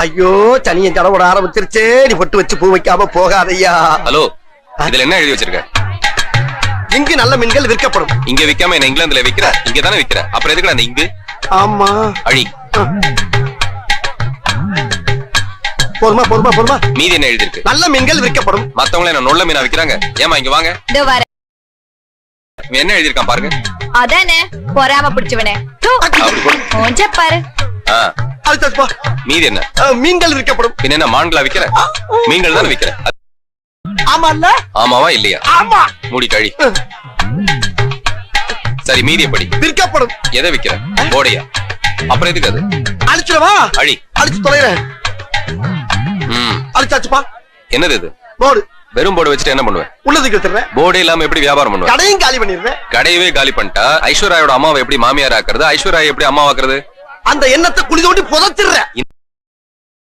ஐயோ சனியன் ஜடவோட ஆரம்பிச்சிருச்சே. நீ பொட்டு வச்சு பூ வைக்காம போகாதையா. ஹலோ, இதுல என்ன எழுதி வச்சிருக்க? இங்கு நல்ல மீன்கள் விற்கப்படும். இங்க விக்காம என்ன இங்கிலாந்துல விக்கிற? இங்க தானே விக்கிற, அப்புறம் எதுக்கு அந்த இங்கு? ஆமா. அழி. பொறுமா பொறுமா பொறுமா. மீதி என்ன எழுதி இருக்கு? நல்ல மீன்கள் விற்கப்படும். மத்தவங்க என்ன நொல்ல மீனா விக்கிறாங்க? ஏமா இங்க வாங்க. என்ன எழுதி இருக்கான் பாருங்க. அதானே பொறாம பிடிச்சவனே. பாரு. மீதி என்ன? மீன்கள் விற்கப்படும். பின்ன என்ன மான்களா விக்கிற? மீன்கள் தானே விக்கிற. ஆமா இல்ல? ஆமாவா இல்லையா? ஆமா. மூடி கழி. சரி, மீதிய படி. விற்கப்படும். எதை விக்கிற? போடையா? அப்புறம் எதுக்கு அது? அழிச்சிடவா? அழி. அழிச்சு தொலைறேன். அழிச்சாச்சுப்பா. என்னது இது? போர்டு. வெறும் போர்டு வச்சுட்டு என்ன பண்ணுவேன்? உள்ளதுக்கு வச்சிடுறேன். போர்டு இல்லாம எப்படி வியாபாரம் பண்ணுவேன்? கடையும் காலி பண்ணிடுறேன். கடையவே காலி பண்ணிட்டா ஐஸ்வர்யாவோட அம்மாவை எப்படி மாமியார் ஆக்குறது? ஐஸ்வர்யா எப்படி அம்மா ஆக்குறது? அந்த எண்ணத்தை குழி தோண்டி புதைச்சிடுறேன்.